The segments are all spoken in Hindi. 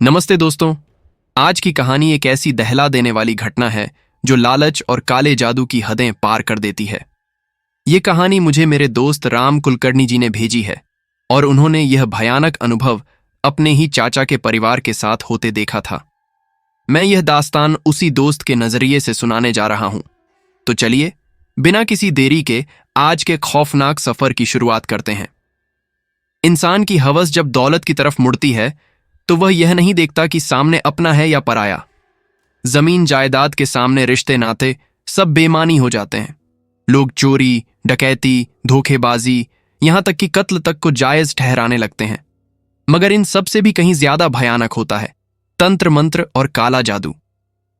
नमस्ते दोस्तों। आज की कहानी एक ऐसी दहला देने वाली घटना है जो लालच और काले जादू की हदें पार कर देती है। ये कहानी मुझे मेरे दोस्त राम कुलकर्णी जी ने भेजी है और उन्होंने यह भयानक अनुभव अपने ही चाचा के परिवार के साथ होते देखा था। मैं यह दास्तान उसी दोस्त के नजरिए से सुनाने जा रहा हूं। तो चलिए बिना किसी देरी के आज के खौफनाक सफर की शुरुआत करते हैं। इंसान की हवस जब दौलत की तरफ मुड़ती है तो वह यह नहीं देखता कि सामने अपना है या पराया। जमीन जायदाद के सामने रिश्ते नाते सब बेमानी हो जाते हैं। लोग चोरी, डकैती, धोखेबाजी, यहां तक कि कत्ल तक को जायज ठहराने लगते हैं। मगर इन सब से भी कहीं ज्यादा भयानक होता है तंत्र मंत्र और काला जादू।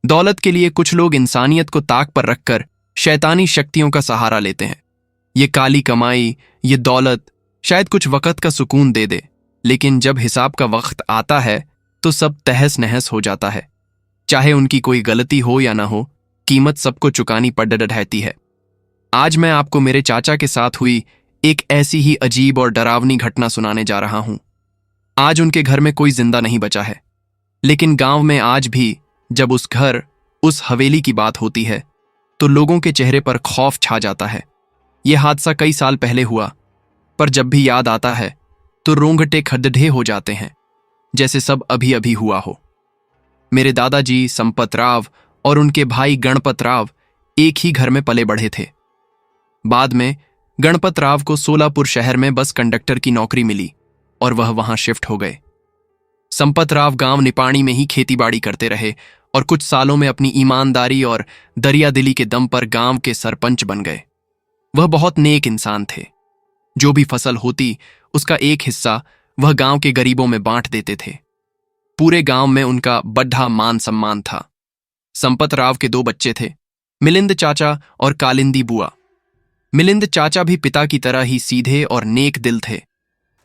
दौलत के लिए कुछ लोग इंसानियत को ताक पर रखकर शैतानी शक्तियों का सहारा लेते हैं। ये काली कमाई, ये दौलत शायद कुछ वक्त का सुकून दे दे, लेकिन जब हिसाब का वक्त आता है तो सब तहस नहस हो जाता है। चाहे उनकी कोई गलती हो या ना हो, कीमत सबको चुकानी पड़ रहती है। आज मैं आपको मेरे चाचा के साथ हुई एक ऐसी ही अजीब और डरावनी घटना सुनाने जा रहा हूं। आज उनके घर में कोई जिंदा नहीं बचा है, लेकिन गांव में आज भी जब उस घर, उस हवेली की बात होती है तो लोगों के चेहरे पर खौफ छा जाता है। यह हादसा कई साल पहले हुआ, पर जब भी याद आता है तो रोंगटे खड़े हो जाते हैं, जैसे सब अभी अभी हुआ हो। मेरे दादाजी संपत राव और उनके भाई गणपत राव एक ही घर में पले बढ़े थे। बाद में गणपत राव को सोलापुर शहर में बस कंडक्टर की नौकरी मिली और वह वहां शिफ्ट हो गए। संपत राव गांव निपाणी में ही खेतीबाड़ी करते रहे और कुछ सालों में अपनी ईमानदारी और दरियादिली के दम पर गांव के सरपंच बन गए। वह बहुत नेक इंसान थे। जो भी फसल होती उसका एक हिस्सा वह गांव के गरीबों में बांट देते थे। पूरे गांव में उनका बढ़ा मान सम्मान था। संपत राव के 2 बच्चे थे, मिलिंद चाचा और कालिंदी बुआ। मिलिंद चाचा भी पिता की तरह ही सीधे और नेक दिल थे।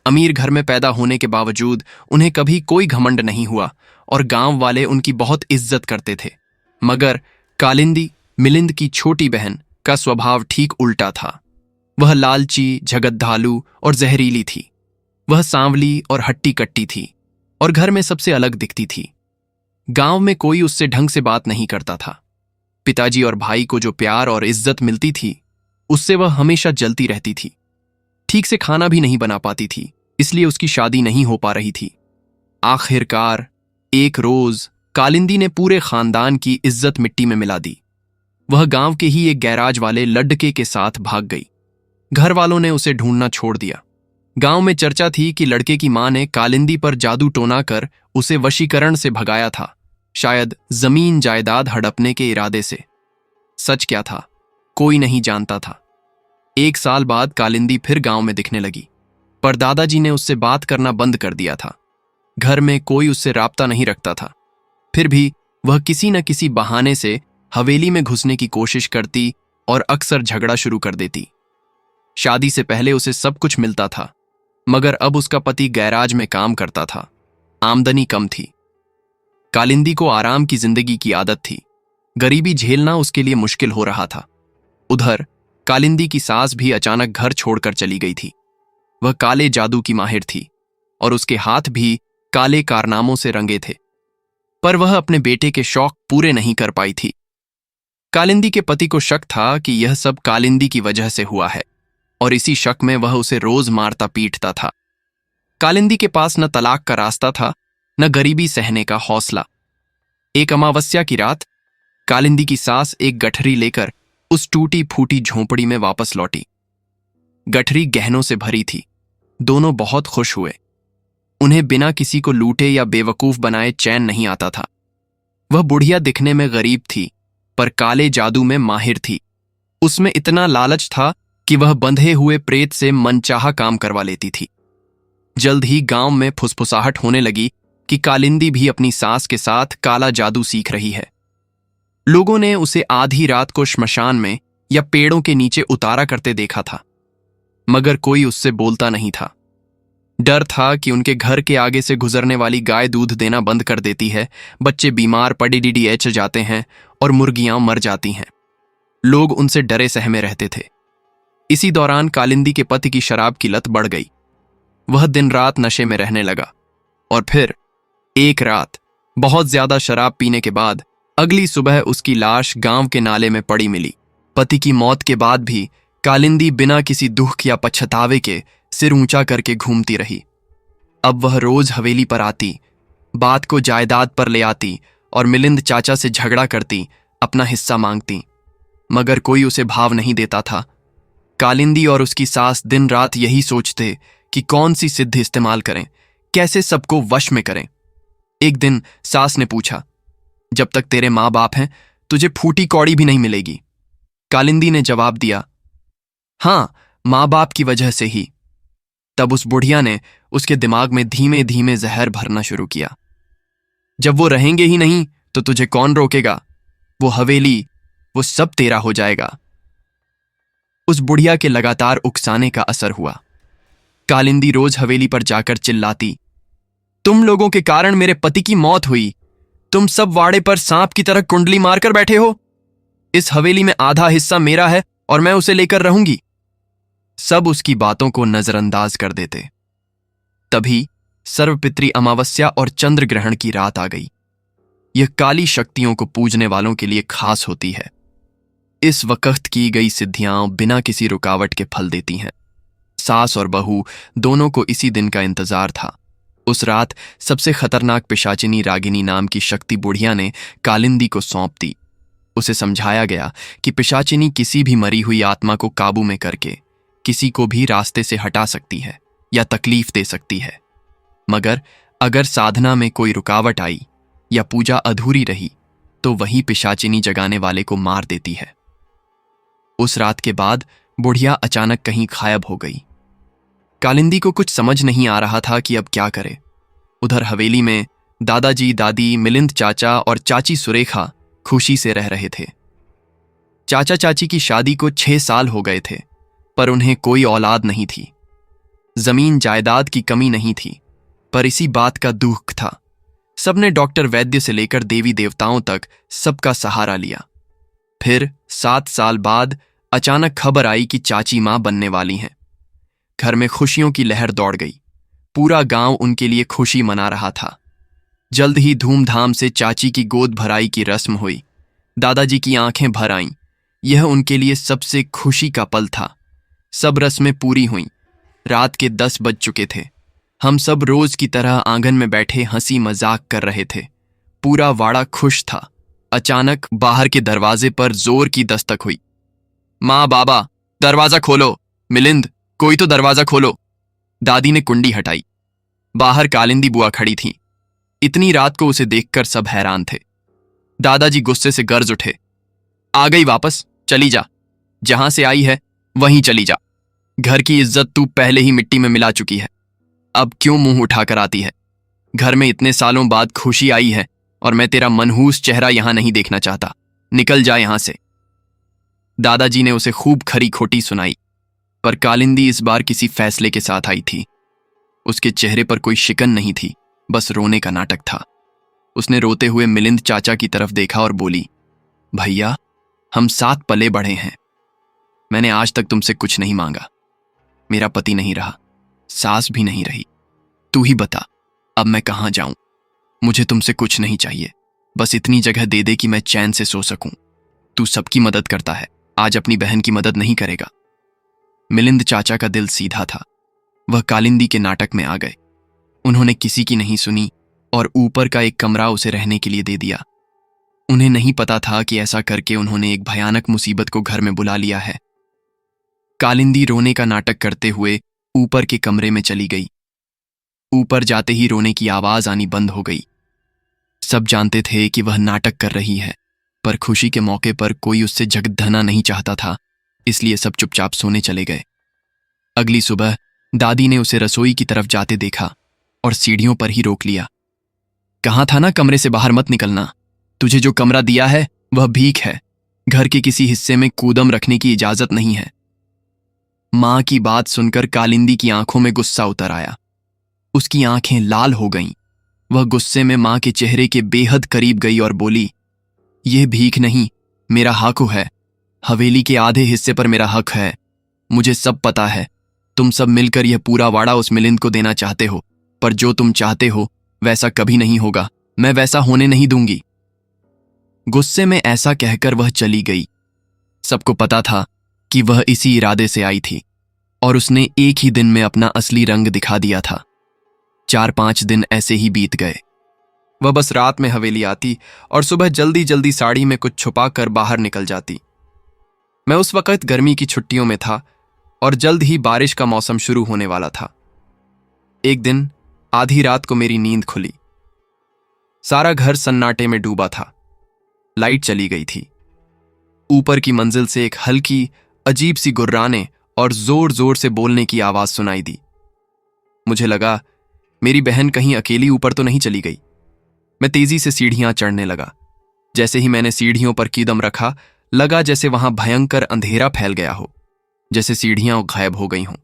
अमीर घर में पैदा होने के बावजूद उन्हें कभी कोई घमंड नहीं हुआ और गांव वाले उनकी बहुत इज्जत करते थे। मगर कालिंदी, मिलिंद की छोटी बहन, का स्वभाव ठीक उल्टा था। वह लालची, झगड़ालू और जहरीली थी। वह सांवली और हट्टी कट्टी थी और घर में सबसे अलग दिखती थी। गांव में कोई उससे ढंग से बात नहीं करता था। पिताजी और भाई को जो प्यार और इज्जत मिलती थी उससे वह हमेशा जलती रहती थी। ठीक से खाना भी नहीं बना पाती थी, इसलिए उसकी शादी नहीं हो पा रही थी। आखिरकार एक रोज कालिंदी ने पूरे खानदान की इज्जत मिट्टी में मिला दी। वह गांव के ही एक गैराज वाले लड़के के साथ भाग गई। घर वालों ने उसे ढूंढना छोड़ दिया। गांव में चर्चा थी कि लड़के की मां ने कालिंदी पर जादू टोना कर उसे वशीकरण से भगाया था, शायद जमीन जायदाद हड़पने के इरादे से। सच क्या था कोई नहीं जानता था। 1 साल बाद कालिंदी फिर गांव में दिखने लगी, पर दादाजी ने उससे बात करना बंद कर दिया था। घर में कोई उससे राब्ता नहीं रखता था। फिर भी वह किसी न किसी बहाने से हवेली में घुसने की कोशिश करती और अक्सर झगड़ा शुरू कर देती। शादी से पहले उसे सब कुछ मिलता था, मगर अब उसका पति गैराज में काम करता था। आमदनी कम थी। कालिंदी को आराम की जिंदगी की आदत थी। गरीबी झेलना उसके लिए मुश्किल हो रहा था। उधर कालिंदी की सास भी अचानक घर छोड़कर चली गई थी। वह काले जादू की माहिर थी और उसके हाथ भी काले कारनामों से रंगे थे, पर वह अपने बेटे के शौक पूरे नहीं कर पाई थी। कालिंदी के पति को शक था कि यह सब कालिंदी की वजह से हुआ है और इसी शक में वह उसे रोज मारता पीटता था। कालिंदी के पास न तलाक का रास्ता था, न गरीबी सहने का हौसला। एक अमावस्या की रात कालिंदी की सास एक गठरी लेकर उस टूटी फूटी झोंपड़ी में वापस लौटी। गठरी गहनों से भरी थी। दोनों बहुत खुश हुए। उन्हें बिना किसी को लूटे या बेवकूफ बनाए चैन नहीं आता था। वह बुढ़िया दिखने में गरीब थी, पर काले जादू में माहिर थी। उसमें इतना लालच था कि वह बंधे हुए प्रेत से मनचाहा काम करवा लेती थी। जल्द ही गांव में फुसफुसाहट होने लगी कि कालिंदी भी अपनी सास के साथ काला जादू सीख रही है। लोगों ने उसे आधी रात को श्मशान में या पेड़ों के नीचे उतारा करते देखा था, मगर कोई उससे बोलता नहीं था। डर था कि उनके घर के आगे से गुजरने वाली गाय दूध देना बंद कर देती है, बच्चे बीमार पड़े डीडीएच जाते हैं और मुर्गियां मर जाती हैं। लोग उनसे डरे सहमे रहते थे। इसी दौरान कालिंदी के पति की शराब की लत बढ़ गई। वह दिन रात नशे में रहने लगा और फिर एक रात बहुत ज्यादा शराब पीने के बाद अगली सुबह उसकी लाश गांव के नाले में पड़ी मिली। पति की मौत के बाद भी कालिंदी बिना किसी दुख या पछतावे के सिर ऊंचा करके घूमती रही। अब वह रोज हवेली पर आती, बात को जायदाद पर ले आती और मिलिंद चाचा से झगड़ा करती, अपना हिस्सा मांगती, मगर कोई उसे भाव नहीं देता था। कालिंदी और उसकी सास दिन रात यही सोचते कि कौन सी सिद्धि इस्तेमाल करें, कैसे सबको वश में करें। एक दिन सास ने पूछा, जब तक तेरे माँ बाप हैं तुझे फूटी कौड़ी भी नहीं मिलेगी। कालिंदी ने जवाब दिया, हाँ, माँ बाप की वजह से ही। तब उस बुढ़िया ने उसके दिमाग में धीमे धीमे जहर भरना शुरू किया। जब वो रहेंगे ही नहीं तो तुझे कौन रोकेगा? वो हवेली, वो सब तेरा हो जाएगा। उस बुढ़िया के लगातार उकसाने का असर हुआ। कालिंदी रोज हवेली पर जाकर चिल्लाती, तुम लोगों के कारण मेरे पति की मौत हुई। तुम सब वाड़े पर सांप की तरह कुंडली मारकर बैठे हो। इस हवेली में आधा हिस्सा मेरा है और मैं उसे लेकर रहूंगी। सब उसकी बातों को नजरअंदाज कर देते। तभी सर्वपितरी अमावस्या और चंद्र ग्रहण की रात आ गई। यह काली शक्तियों को पूजने वालों के लिए खास होती है। इस वक्त की गई सिद्धियां बिना किसी रुकावट के फल देती हैं। सास और बहू दोनों को इसी दिन का इंतजार था। उस रात सबसे खतरनाक पिशाचिनी रागिनी नाम की शक्ति बुढ़िया ने कालिंदी को सौंप दी। उसे समझाया गया कि पिशाचिनी किसी भी मरी हुई आत्मा को काबू में करके किसी को भी रास्ते से हटा सकती है या तकलीफ दे सकती है, मगर अगर साधना में कोई रुकावट आई या पूजा अधूरी रही तो वही पिशाचिनी जगाने वाले को मार देती है। उस रात के बाद बुढ़िया अचानक कहीं गायब हो गई। कालिंदी को कुछ समझ नहीं आ रहा था कि अब क्या करे। उधर हवेली में दादाजी, दादी, मिलिंद चाचा और चाची सुरेखा खुशी से रह रहे थे। चाचा चाची की शादी को 6 साल हो गए थे, पर उन्हें कोई औलाद नहीं थी। जमीन जायदाद की कमी नहीं थी, पर इसी बात का दुख था। सबने डॉक्टर वैद्य से लेकर देवी देवताओं तक सबका सहारा लिया। फिर 7 साल बाद अचानक खबर आई कि चाची मां बनने वाली हैं। घर में खुशियों की लहर दौड़ गई। पूरा गांव उनके लिए खुशी मना रहा था। जल्द ही धूमधाम से चाची की गोद भराई की रस्म हुई। दादाजी की आंखें भर आईं। यह उनके लिए सबसे खुशी का पल था। सब रस्में पूरी हुईं। रात के 10 बज चुके थे। हम सब रोज की तरह आंगन में बैठे हंसी मजाक कर रहे थे। पूरा वाड़ा खुश था। अचानक बाहर के दरवाजे पर जोर की दस्तक हुई। माँ, बाबा, दरवाजा खोलो। मिलिंद, कोई तो दरवाजा खोलो। दादी ने कुंडी हटाई। बाहर कालिंदी बुआ खड़ी थी। इतनी रात को उसे देखकर सब हैरान थे। दादाजी गुस्से से गरज उठे, आ गई वापस, चली जा। जहां से आई है वहीं चली जा। घर की इज्जत तू पहले ही मिट्टी में मिला चुकी है। अब क्यों मुंह उठाकर आती है? घर में इतने सालों बाद खुशी आई है और मैं तेरा मनहूस चेहरा यहां नहीं देखना चाहता। निकल जा यहां से। दादाजी ने उसे खूब खरी खोटी सुनाई, पर कालिंदी इस बार किसी फैसले के साथ आई थी। उसके चेहरे पर कोई शिकन नहीं थी, बस रोने का नाटक था। उसने रोते हुए मिलिंद चाचा की तरफ देखा और बोली, भैया, हम साथ पले बढ़े हैं। मैंने आज तक तुमसे कुछ नहीं मांगा। मेरा पति नहीं रहा, सास भी नहीं रही। तू ही बता, अब मैं कहां जाऊं? मुझे तुमसे कुछ नहीं चाहिए, बस इतनी जगह दे दे कि मैं चैन से सो सकूं। तू सबकी मदद करता है, आज अपनी बहन की मदद नहीं करेगा? मिलिंद चाचा का दिल सीधा था। वह कालिंदी के नाटक में आ गए। उन्होंने किसी की नहीं सुनी और ऊपर का एक कमरा उसे रहने के लिए दे दिया। उन्हें नहीं पता था कि ऐसा करके उन्होंने एक भयानक मुसीबत को घर में बुला लिया है। कालिंदी रोने का नाटक करते हुए ऊपर के कमरे में चली गई। ऊपर जाते ही रोने की आवाज आनी बंद हो गई। सब जानते थे कि वह नाटक कर रही है, पर खुशी के मौके पर कोई उससे झगड़ना नहीं चाहता था, इसलिए सब चुपचाप सोने चले गए। अगली सुबह दादी ने उसे रसोई की तरफ जाते देखा और सीढ़ियों पर ही रोक लिया। कहा था ना कमरे से बाहर मत निकलना। तुझे जो कमरा दिया है वह भीख है। घर के किसी हिस्से में कूदम रखने की इजाजत नहीं है। मां की बात सुनकर कालिंदी की आंखों में गुस्सा उतर आया। उसकी आंखें लाल हो गईं। वह गुस्से में मां के चेहरे के बेहद करीब गई और बोली, यह भीख नहीं, मेरा हक है। हवेली के आधे हिस्से पर मेरा हक है। मुझे सब पता है। तुम सब मिलकर यह पूरा वाड़ा उस मिलिंद को देना चाहते हो, पर जो तुम चाहते हो वैसा कभी नहीं होगा, मैं वैसा होने नहीं दूंगी। गुस्से में ऐसा कहकर वह चली गई। सबको पता था कि वह इसी इरादे से आई थी और उसने एक ही दिन में अपना असली रंग दिखा दिया था। 4-5 दिन ऐसे ही बीत गए। वह बस रात में हवेली आती और सुबह जल्दी जल्दी साड़ी में कुछ छुपा कर बाहर निकल जाती। मैं उस वक्त गर्मी की छुट्टियों में था और जल्द ही बारिश का मौसम शुरू होने वाला था। एक दिन आधी रात को मेरी नींद खुली। सारा घर सन्नाटे में डूबा था। लाइट चली गई थी। ऊपर की मंजिल से एक हल्की अजीब सी गुर्राने और जोर जोर से बोलने की आवाज सुनाई दी। मुझे लगा मेरी बहन कहीं अकेली ऊपर तो नहीं चली गई। मैं तेजी से सीढ़ियां चढ़ने लगा। जैसे ही मैंने सीढ़ियों पर कदम रखा, लगा जैसे वहां भयंकर अंधेरा फैल गया हो, जैसे सीढ़ियां गायब हो गई हों।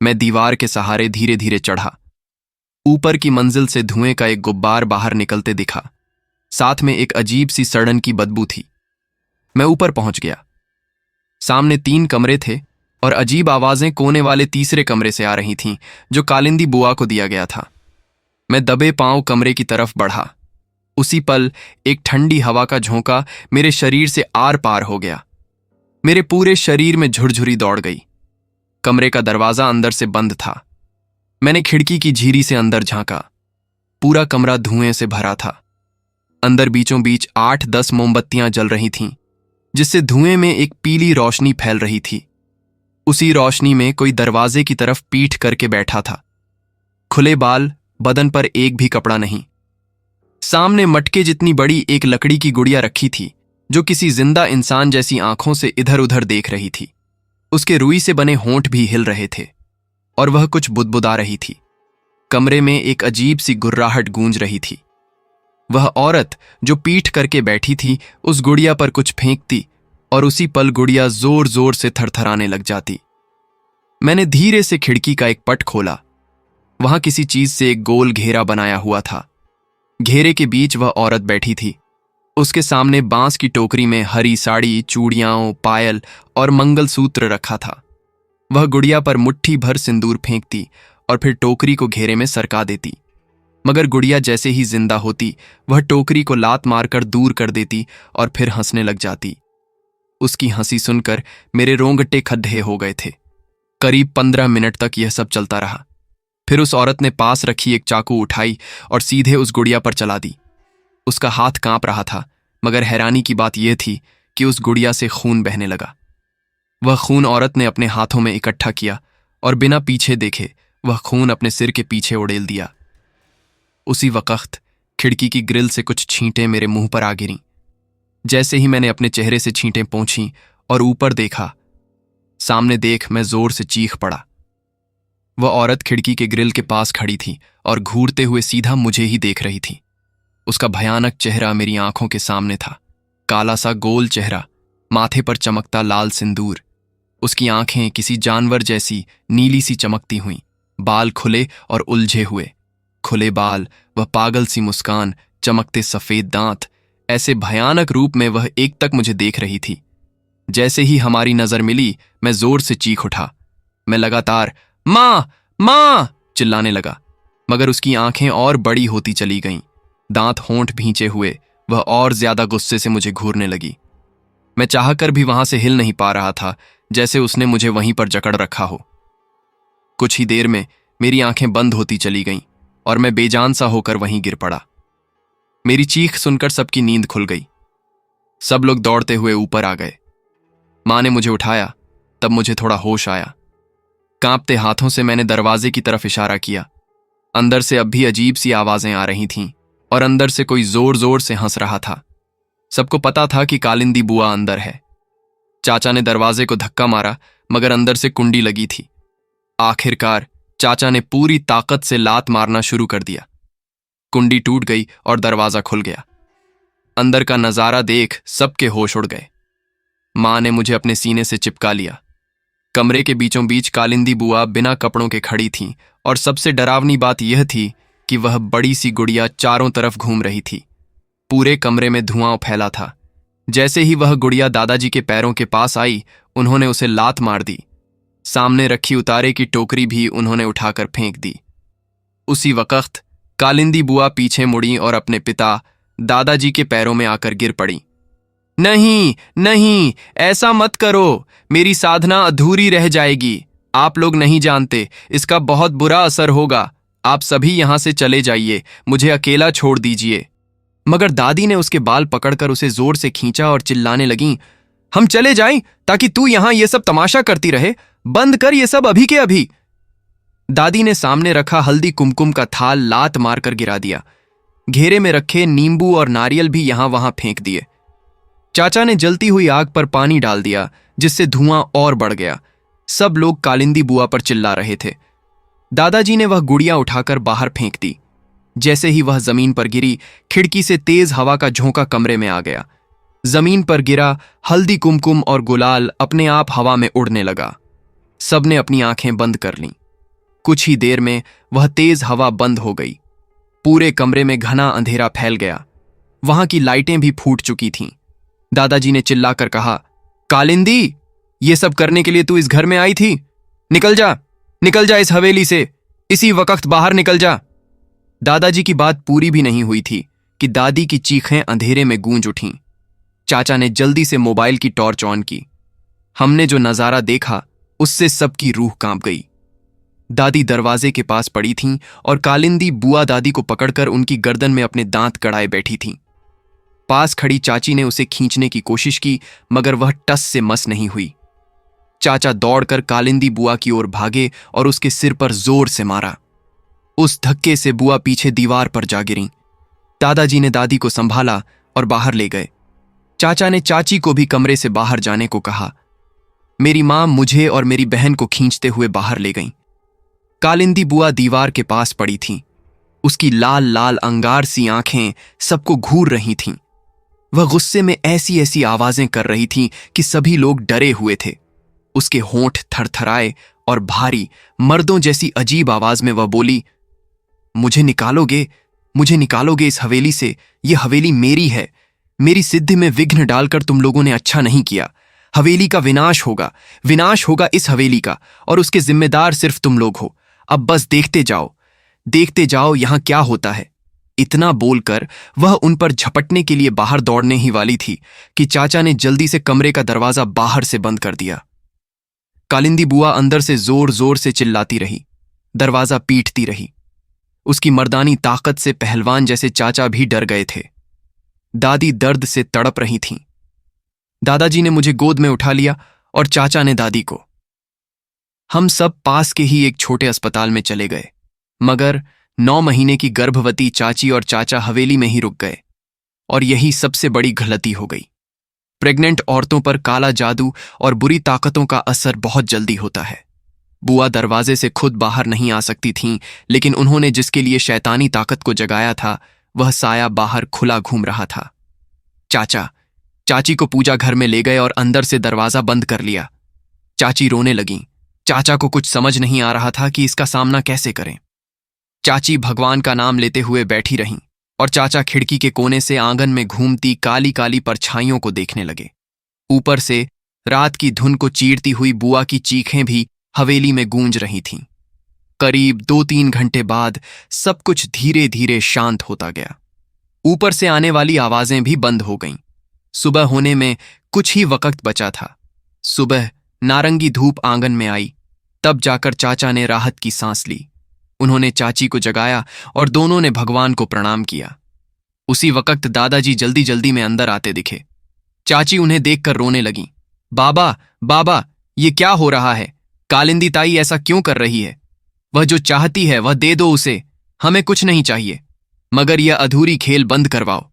मैं दीवार के सहारे धीरे धीरे चढ़ा। ऊपर की मंजिल से धुएं का एक गुब्बार बाहर निकलते दिखा। साथ में एक अजीब सी सड़न की बदबू थी। मैं ऊपर पहुंच गया। सामने 3 कमरे थे और अजीब आवाजें कोने वाले तीसरे कमरे से आ रही थीं, जो कालिंदी बुआ को दिया गया था। मैं दबे पांव कमरे की तरफ बढ़ा। उसी पल एक ठंडी हवा का झोंका मेरे शरीर से आर पार हो गया। मेरे पूरे शरीर में झुरझुरी दौड़ गई। कमरे का दरवाजा अंदर से बंद था। मैंने खिड़की की झीरी से अंदर झांका। पूरा कमरा धुएं से भरा था। अंदर बीचों बीच 8-10 मोमबत्तियां जल रही थीं, जिससे धुएं में एक पीली रोशनी फैल रही थी। उसी रोशनी में कोई दरवाजे की तरफ पीठ करके बैठा था। खुले बाल, बदन पर एक भी कपड़ा नहीं। सामने मटके जितनी बड़ी एक लकड़ी की गुड़िया रखी थी, जो किसी जिंदा इंसान जैसी आंखों से इधर उधर देख रही थी। उसके रुई से बने होंठ भी हिल रहे थे और वह कुछ बुदबुदा रही थी। कमरे में एक अजीब सी गुर्राहट गूंज रही थी। वह औरत जो पीठ करके बैठी थी, उस गुड़िया पर कुछ फेंकती और उसी पल गुड़िया जोर जोर से थरथराने लग जाती। मैंने धीरे से खिड़की का एक पट खोला। वहां किसी चीज से एक गोल घेरा बनाया हुआ था। घेरे के बीच वह औरत बैठी थी। उसके सामने बांस की टोकरी में हरी साड़ी, चूड़ियां, पायल और मंगलसूत्र रखा था। वह गुड़िया पर मुट्ठी भर सिंदूर फेंकती और फिर टोकरी को घेरे में सरका देती। मगर गुड़िया जैसे ही जिंदा होती, वह टोकरी को लात मारकर दूर कर देती और फिर हंसने लग जाती। उसकी हंसी सुनकर मेरे रोंगटे खड्डे हो गए थे। करीब 15 मिनट तक यह सब चलता रहा। फिर उस औरत ने पास रखी एक चाकू उठाई और सीधे उस गुड़िया पर चला दी। उसका हाथ कांप रहा था, मगर हैरानी की बात यह थी कि उस गुड़िया से खून बहने लगा। वह खून औरत ने अपने हाथों में इकट्ठा किया और बिना पीछे देखे वह खून अपने सिर के पीछे उड़ेल दिया। उसी वक्त खिड़की की ग्रिल से कुछ छींटें मेरे मुंह पर आ गिरीं। जैसे ही मैंने अपने चेहरे से छींटें पोंछीं और ऊपर देखा, सामने देख मैं जोर से चीख पड़ा। वह औरत खिड़की के ग्रिल के पास खड़ी थी और घूरते हुए सीधा मुझे ही देख रही थी। उसका भयानक चेहरा मेरी आंखों के सामने था। काला सा गोल चेहरा, माथे पर चमकता लाल सिंदूर। उसकी आंखें किसी जानवर जैसी नीली सी चमकती हुईं, बाल खुले और उलझे हुए। खुले बाल, वह पागल सी मुस्कान, चमकते सफेद दांत। ऐसे भयानक रूप में वह एक तक मुझे देख रही थी। जैसे ही हमारी नजर मिली, मैं जोर से चीख उठा। मैं लगातार मां मां चिल्लाने लगा, मगर उसकी आंखें और बड़ी होती चली गईं। दांत होंठ भींचे हुए वह और ज्यादा गुस्से से मुझे घूरने लगी। मैं चाहकर भी वहां से हिल नहीं पा रहा था, जैसे उसने मुझे वहीं पर जकड़ रखा हो। कुछ ही देर में मेरी आंखें बंद होती चली गईं और मैं बेजान सा होकर वहीं गिर पड़ा। मेरी चीख सुनकर सबकी नींद खुल गई। सब लोग दौड़ते हुए ऊपर आ गए। मां ने मुझे उठाया, तब मुझे थोड़ा होश आया। कांपते हाथों से मैंने दरवाजे की तरफ इशारा किया। अंदर से अब भी अजीब सी आवाजें आ रही थीं और अंदर से कोई जोर जोर से हंस रहा था। सबको पता था कि कालिंदी बुआ अंदर है। चाचा ने दरवाजे को धक्का मारा, मगर अंदर से कुंडी लगी थी। आखिरकार चाचा ने पूरी ताकत से लात मारना शुरू कर दिया। कुंडी टूट गई और दरवाजा खुल गया। अंदर का नजारा देख सबके होश उड़ गए। मां ने मुझे अपने सीने से चिपका लिया। कमरे के बीचों बीच कालिंदी बुआ बिना कपड़ों के खड़ी थीं और सबसे डरावनी बात यह थी कि वह बड़ी सी गुड़िया चारों तरफ घूम रही थी। पूरे कमरे में धुआं फैला था। जैसे ही वह गुड़िया दादाजी के पैरों के पास आई, उन्होंने उसे लात मार दी। सामने रखी उतारे की टोकरी भी उन्होंने उठाकर फेंक दी। उसी वक्त कालिंदी बुआ पीछे मुड़ी और अपने पिता दादाजी के पैरों में आकर गिर पड़ी। नहीं नहीं, ऐसा मत करो, मेरी साधना अधूरी रह जाएगी। आप लोग नहीं जानते, इसका बहुत बुरा असर होगा। आप सभी यहां से चले जाइए, मुझे अकेला छोड़ दीजिए। मगर दादी ने उसके बाल पकड़कर उसे जोर से खींचा और चिल्लाने लगीं, हम चले जाएं ताकि तू यहां ये सब तमाशा करती रहे। बंद कर ये सब अभी के अभी। दादी ने सामने रखा हल्दी कुमकुम का थाल लात मारकर गिरा दिया। घेरे में रखे नींबू और नारियल भी यहां वहां फेंक दिए। चाचा ने जलती हुई आग पर पानी डाल दिया, जिससे धुआं और बढ़ गया। सब लोग कालिंदी बुआ पर चिल्ला रहे थे। दादाजी ने वह गुड़िया उठाकर बाहर फेंक दी। जैसे ही वह जमीन पर गिरी, खिड़की से तेज हवा का झोंका कमरे में आ गया। जमीन पर गिरा हल्दी कुमकुम और गुलाल अपने आप हवा में उड़ने लगा। सबने अपनी आंखें बंद कर लीं। कुछ ही देर में वह तेज हवा बंद हो गई। पूरे कमरे में घना अंधेरा फैल गया। वहां की लाइटें भी फूट चुकी थीं। दादाजी ने चिल्लाकर कहा, कालिंदी, ये सब करने के लिए तू इस घर में आई थी? निकल जा इस हवेली से, इसी वक्त बाहर निकल जा। दादाजी की बात पूरी भी नहीं हुई थी कि दादी की चीखें अंधेरे में गूंज उठीं। चाचा ने जल्दी से मोबाइल की टॉर्च ऑन की। हमने जो नजारा देखा उससे सबकी रूह कांप गई। दादी दरवाजे के पास पड़ी थीं और कालिंदी बुआ दादी को पकड़कर उनकी गर्दन में अपने दांत कड़ाए बैठी थीं। पास खड़ी चाची ने उसे खींचने की कोशिश की, मगर वह टस से मस नहीं हुई। चाचा दौड़कर कालिंदी बुआ की ओर भागे और उसके सिर पर जोर से मारा। उस धक्के से बुआ पीछे दीवार पर जा गिरी। दादाजी ने दादी को संभाला और बाहर ले गए। चाचा ने चाची को भी कमरे से बाहर जाने को कहा। मेरी मां मुझे और मेरी बहन को खींचते हुए बाहर ले गईं। कालिंदी बुआ दीवार के पास पड़ी थी। उसकी लाल लाल अंगार सी आंखें सबको घूर रही थीं। वह गुस्से में ऐसी ऐसी आवाजें कर रही थी कि सभी लोग डरे हुए थे। उसके होंठ थरथराए और भारी मर्दों जैसी अजीब आवाज में वह बोली, मुझे निकालोगे इस हवेली से? यह हवेली मेरी है। मेरी सिद्धि में विघ्न डालकर तुम लोगों ने अच्छा नहीं किया। हवेली का विनाश होगा इस हवेली का, और उसके जिम्मेदार सिर्फ तुम लोग हो। अब बस देखते जाओ यहां क्या होता है। इतना बोलकर वह उन पर झपटने के लिए बाहर दौड़ने ही वाली थी कि चाचा ने जल्दी से कमरे का दरवाजा बाहर से बंद कर दिया। कालिंदी बुआ अंदर से जोर जोर से चिल्लाती रही, दरवाजा पीटती रही। उसकी मर्दानी ताकत से पहलवान जैसे चाचा भी डर गए थे। दादी दर्द से तड़प रही थीं। दादाजी ने मुझे गोद में उठा लिया और चाचा ने दादी को। हम सब पास के ही एक छोटे अस्पताल में चले गए, मगर 9 महीने की गर्भवती चाची और चाचा हवेली में ही रुक गए। और यही सबसे बड़ी गलती हो गई। प्रेग्नेंट औरतों पर काला जादू और बुरी ताकतों का असर बहुत जल्दी होता है। बुआ दरवाजे से खुद बाहर नहीं आ सकती थीं, लेकिन उन्होंने जिसके लिए शैतानी ताकत को जगाया था, वह साया बाहर खुला घूम रहा था। चाची को पूजा घर में ले गए और अंदर से दरवाजा बंद कर लिया। चाची रोने लगीं। चाचा को कुछ समझ नहीं आ रहा था कि इसका सामना कैसे करें। चाची भगवान का नाम लेते हुए बैठी रहीं और चाचा खिड़की के कोने से आंगन में घूमती काली काली परछाइयों को देखने लगे। ऊपर से रात की धुन को चीरती हुई बुआ की चीखें भी हवेली में गूंज रही थीं। करीब 2-3 घंटे बाद सब कुछ धीरे धीरे शांत होता गया। ऊपर से आने वाली आवाजें भी बंद हो गईं। सुबह होने में कुछ ही वक्त बचा था। सुबह नारंगी धूप आंगन में आई, तब जाकर चाचा ने राहत की सांस ली। उन्होंने चाची को जगाया और दोनों ने भगवान को प्रणाम किया। उसी वक्त दादाजी जल्दी जल्दी में अंदर आते दिखे। चाची उन्हें देखकर रोने लगीं। बाबा, ये क्या हो रहा है? कालिंदी ताई ऐसा क्यों कर रही है? वह जो चाहती है वह दे दो उसे, हमें कुछ नहीं चाहिए, मगर यह अधूरी खेल बंद करवाओ।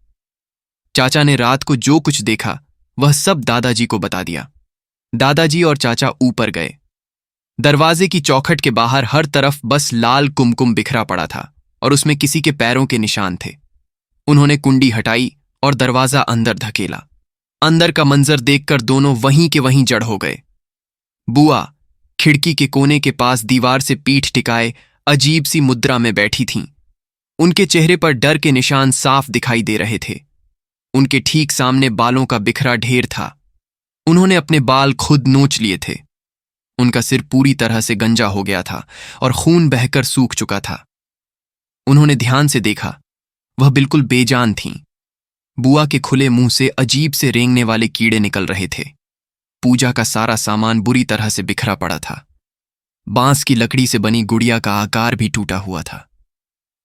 चाचा ने रात को जो कुछ देखा वह सब दादाजी को बता दिया। दादाजी और चाचा ऊपर गए। दरवाजे की चौखट के बाहर हर तरफ बस लाल कुमकुम बिखरा पड़ा था और उसमें किसी के पैरों के निशान थे। उन्होंने कुंडी हटाई और दरवाजा अंदर धकेला। अंदर का मंजर देखकर दोनों वहीं के वहीं जड़ हो गए। बुआ खिड़की के कोने के पास दीवार से पीठ टिकाए अजीब सी मुद्रा में बैठी थीं। उनके चेहरे पर डर के निशान साफ दिखाई दे रहे थे। उनके ठीक सामने बालों का बिखरा ढेर था। उन्होंने अपने बाल खुद नोच लिए थे। उनका सिर पूरी तरह से गंजा हो गया था और खून बहकर सूख चुका था। उन्होंने ध्यान से देखा, वह बिल्कुल बेजान थीं। बुआ के खुले मुंह से अजीब से रेंगने वाले कीड़े निकल रहे थे। पूजा का सारा सामान बुरी तरह से बिखरा पड़ा था। बांस की लकड़ी से बनी गुड़िया का आकार भी टूटा हुआ था।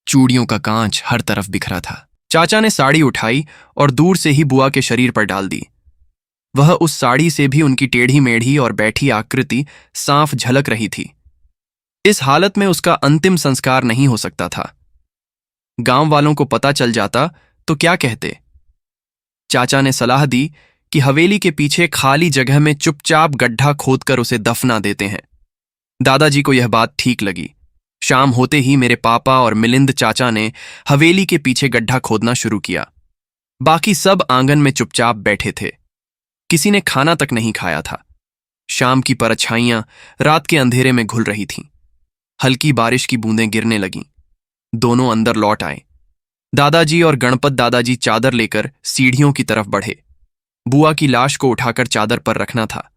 चूड़ियों का कांच हर तरफ बिखरा था। चाचा ने साड़ी उठाई और दूर से ही बुआ के शरीर पर डाल दी। वह उस साड़ी से भी उनकी टेढ़ी मेढ़ी और बैठी आकृति साफ झलक रही थी। इस हालत में उसका अंतिम संस्कार नहीं हो सकता था। गांव वालों को पता चल जाता तो क्या कहते। चाचा ने सलाह दी कि हवेली के पीछे खाली जगह में चुपचाप गड्ढा खोदकर उसे दफना देते हैं। दादाजी को यह बात ठीक लगी। शाम होते ही मेरे पापा और मिलिंद चाचा ने हवेली के पीछे गड्ढा खोदना शुरू किया। बाकी सब आंगन में चुपचाप बैठे थे। किसी ने खाना तक नहीं खाया था। शाम की परछाइयां रात के अंधेरे में घुल रही थीं। हल्की बारिश की बूंदें गिरने लगीं। दोनों अंदर लौट आए। दादाजी और गणपत दादाजी चादर लेकर सीढ़ियों की तरफ बढ़े। बुआ की लाश को उठाकर चादर पर रखना था,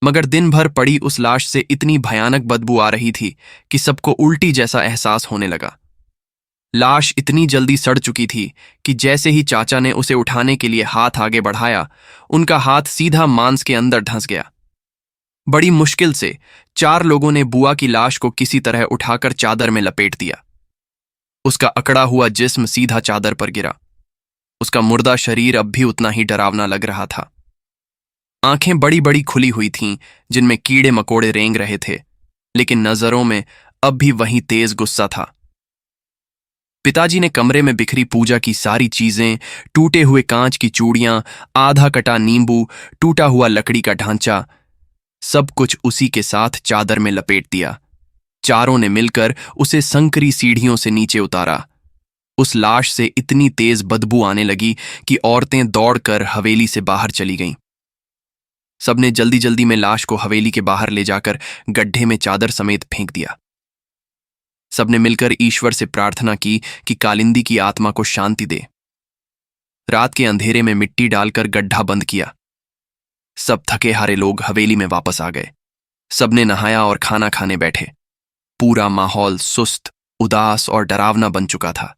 मगर दिन भर पड़ी उस लाश से इतनी भयानक बदबू आ रही थी कि सबको उल्टी जैसा एहसास होने लगा। लाश इतनी जल्दी सड़ चुकी थी कि जैसे ही चाचा ने उसे उठाने के लिए हाथ आगे बढ़ाया, उनका हाथ सीधा मांस के अंदर धंस गया। बड़ी मुश्किल से 4 लोगों ने बुआ की लाश को किसी तरह उठाकर चादर में लपेट दिया। उसका अकड़ा हुआ जिस्म सीधा चादर पर गिरा। उसका मुर्दा शरीर अब भी उतना ही डरावना लग रहा था। आंखें बड़ी बड़ी खुली हुई थीं, जिनमें कीड़े मकोड़े रेंग रहे थे, लेकिन नजरों में अब भी वही तेज गुस्सा था। पिताजी ने कमरे में बिखरी पूजा की सारी चीजें, टूटे हुए कांच की चूड़ियां, आधा कटा नींबू, टूटा हुआ लकड़ी का ढांचा, सब कुछ उसी के साथ चादर में लपेट दिया। चारों ने मिलकर उसे संकरी सीढ़ियों से नीचे उतारा। उस लाश से इतनी तेज बदबू आने लगी कि औरतें दौड़कर हवेली से बाहर चली गईं। सबने जल्दी जल्दी में लाश को हवेली के बाहर ले जाकर गड्ढे में चादर समेत फेंक दिया। सबने मिलकर ईश्वर से प्रार्थना की कि कालिंदी की आत्मा को शांति दे। रात के अंधेरे में मिट्टी डालकर गड्ढा बंद किया। सब थके हारे लोग हवेली में वापस आ गए। सबने नहाया और खाना खाने बैठे। पूरा माहौल सुस्त, उदास और डरावना बन चुका था।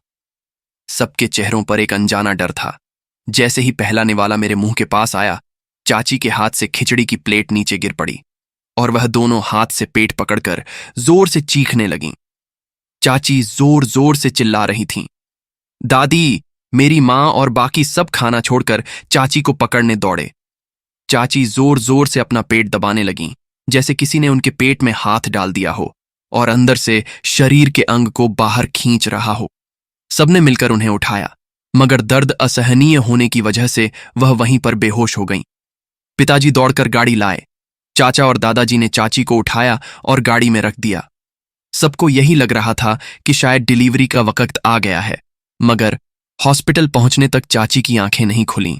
सबके चेहरों पर एक अनजाना डर था। जैसे ही पहला निवाला मेरे मुंह के पास आया, चाची के हाथ से खिचड़ी की प्लेट नीचे गिर पड़ी और वह दोनों हाथ से पेट पकड़कर जोर से चीखने लगीं। चाची जोर जोर से चिल्ला रही थीं। दादी, मेरी मां और बाकी सब खाना छोड़कर चाची को पकड़ने दौड़े। चाची जोर जोर से अपना पेट दबाने लगीं, जैसे किसी ने उनके पेट में हाथ डाल दिया हो और अंदर से शरीर के अंग को बाहर खींच रहा हो। सबने मिलकर उन्हें उठाया, मगर दर्द असहनीय होने की वजह से वह वहीं पर बेहोश हो गईं। पिताजी दौड़कर गाड़ी लाए। चाचा और दादाजी ने चाची को उठाया और गाड़ी में रख दिया। सबको यही लग रहा था कि शायद डिलीवरी का वक्त आ गया है, मगर हॉस्पिटल पहुंचने तक चाची की आंखें नहीं खुलीं।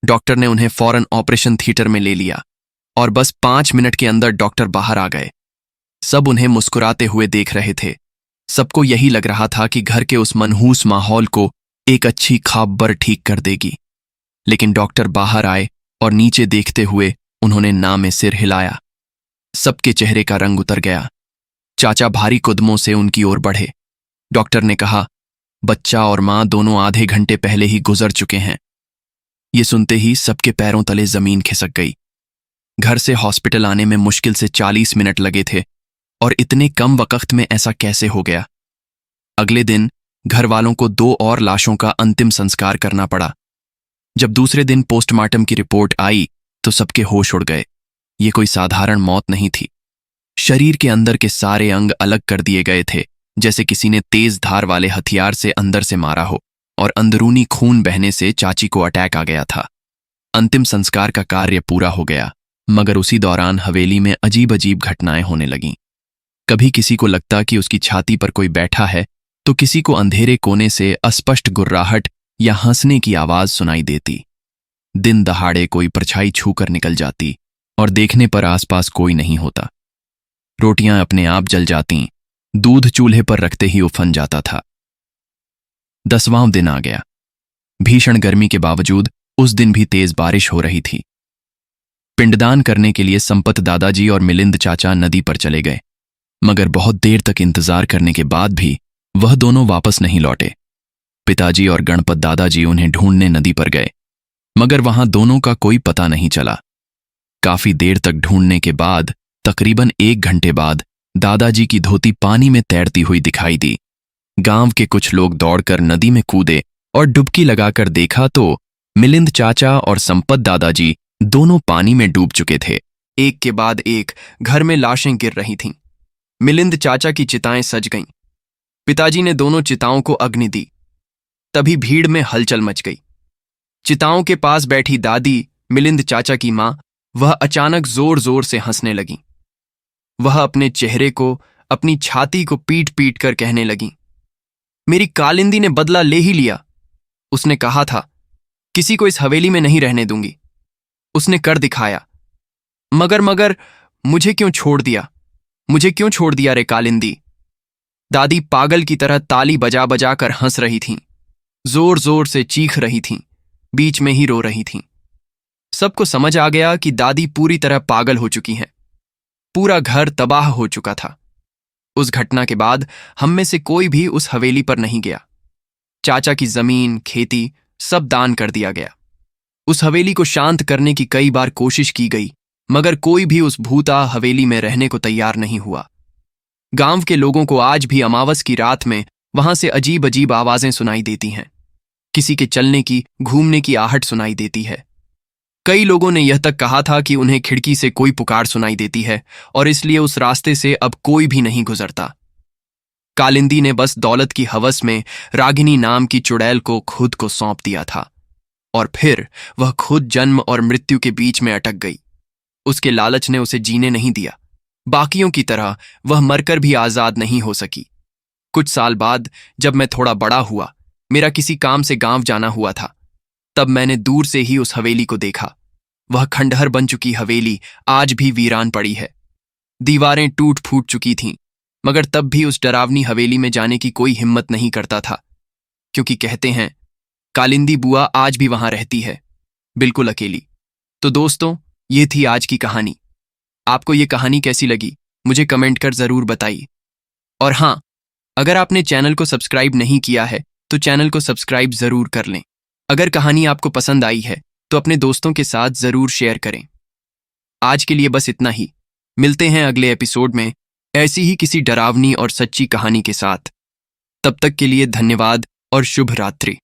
डॉक्टर ने उन्हें फौरन ऑपरेशन थिएटर में ले लिया और बस 5 मिनट के अंदर डॉक्टर बाहर आ गए। सब उन्हें मुस्कुराते हुए देख रहे थे। सबको यही लग रहा था कि घर के उस मनहूस माहौल को एक अच्छी खाबर ठीक कर देगी। लेकिन डॉक्टर बाहर आए और नीचे देखते हुए उन्होंने ना में सिर हिलाया। सबके चेहरे का रंग उतर गया। चाचा भारी कदमों से उनकी ओर बढ़े। डॉक्टर ने कहा, बच्चा और मां दोनों आधे घंटे पहले ही गुजर चुके हैं। ये सुनते ही सबके पैरों तले जमीन खिसक गई। घर से हॉस्पिटल आने में मुश्किल से 40 मिनट लगे थे और इतने कम वक्त में ऐसा कैसे हो गया। अगले दिन घर वालों को 2 और लाशों का अंतिम संस्कार करना पड़ा। जब दूसरे दिन पोस्टमार्टम की रिपोर्ट आई तो सबके होश उड़ गए। ये कोई साधारण मौत नहीं थी। शरीर के अंदर के सारे अंग अलग कर दिए गए थे, जैसे किसी ने तेज धार वाले हथियार से अंदर से मारा हो, और अंदरूनी खून बहने से चाची को अटैक आ गया था। अंतिम संस्कार का कार्य पूरा हो गया, मगर उसी दौरान हवेली में अजीब अजीब घटनाएं होने लगीं। कभी किसी को लगता कि उसकी छाती पर कोई बैठा है, तो किसी को अंधेरे कोने से अस्पष्ट गुर्राहट या हंसने की आवाज सुनाई देती। दिन दहाड़े कोई परछाई छूकर निकल जाती और देखने पर आसपास कोई नहीं होता। रोटियां अपने आप जल जातीं, दूध चूल्हे पर रखते ही उफन जाता था। 10वां दिन आ गया। भीषण गर्मी के बावजूद उस दिन भी तेज बारिश हो रही थी। पिंडदान करने के लिए संपत दादाजी और मिलिंद चाचा नदी पर चले गए, मगर बहुत देर तक इंतजार करने के बाद भी वह दोनों वापस नहीं लौटे। पिताजी और गणपत दादाजी उन्हें ढूंढने नदी पर गए, मगर वहां दोनों का कोई पता नहीं चला। काफी देर तक ढूंढने के बाद, तकरीबन 1 घंटे बाद, दादाजी की धोती पानी में तैरती हुई दिखाई दी। गांव के कुछ लोग दौड़कर नदी में कूदे और डुबकी लगाकर देखा तो मिलिंद चाचा और संपत दादाजी दोनों पानी में डूब चुके थे। एक के बाद एक घर में लाशें गिर रही थीं। मिलिंद चाचा की चिताएं सज गईं। पिताजी ने दोनों चिताओं को अग्नि दी। तभी भीड़ में हलचल मच गई। चिताओं के पास बैठी दादी, मिलिंद चाचा की मां, वह अचानक जोर जोर से हंसने लगी। वह अपने चेहरे को, अपनी छाती को पीट पीट कर कहने लगी, मेरी कालिंदी ने बदला ले ही लिया। उसने कहा था किसी को इस हवेली में नहीं रहने दूंगी। उसने कर दिखाया। मगर मुझे क्यों छोड़ दिया? मुझे क्यों छोड़ दिया रे कालिंदी? दादी पागल की तरह ताली बजा बजा कर हंस रही थीं, जोर जोर से चीख रही थीं, बीच में ही रो रही थीं। सबको समझ आ गया कि दादी पूरी तरह पागल हो चुकी हैं। पूरा घर तबाह हो चुका था। उस घटना के बाद हम में से कोई भी उस हवेली पर नहीं गया। चाचा की जमीन, खेती सब दान कर दिया गया। उस हवेली को शांत करने की कई बार कोशिश की गई, मगर कोई भी उस भूता हवेली में रहने को तैयार नहीं हुआ। गांव के लोगों को आज भी अमावस की रात में वहां से अजीब अजीब आवाजें सुनाई देती हैं। किसी के चलने की, घूमने की आहट सुनाई देती है। कई लोगों ने यह तक कहा था कि उन्हें खिड़की से कोई पुकार सुनाई देती है और इसलिए उस रास्ते से अब कोई भी नहीं गुजरता। कालिंदी ने बस दौलत की हवस में रागिनी नाम की चुड़ैल को खुद को सौंप दिया था और फिर वह खुद जन्म और मृत्यु के बीच में अटक गई। उसके लालच ने उसे जीने नहीं दिया। बाकियों की तरह वह मरकर भी आजाद नहीं हो सकी। कुछ साल बाद जब मैं थोड़ा बड़ा हुआ, मेरा किसी काम से गांव जाना हुआ था, तब मैंने दूर से ही उस हवेली को देखा। वह खंडहर बन चुकी हवेली आज भी वीरान पड़ी है। दीवारें टूट फूट चुकी थीं, मगर तब भी उस डरावनी हवेली में जाने की कोई हिम्मत नहीं करता था, क्योंकि कहते हैं कालिंदी बुआ आज भी वहां रहती है, बिल्कुल अकेली। तो दोस्तों, ये थी आज की कहानी। आपको ये कहानी कैसी लगी मुझे कमेंट कर जरूर बताइए। और हाँ, अगर आपने चैनल को सब्सक्राइब नहीं किया है तो चैनल को सब्सक्राइब जरूर कर लें। अगर कहानी आपको पसंद आई है तो अपने दोस्तों के साथ जरूर शेयर करें। आज के लिए बस इतना ही। मिलते हैं अगले एपिसोड में ऐसी ही किसी डरावनी और सच्ची कहानी के साथ। तब तक के लिए धन्यवाद और शुभ रात्रि।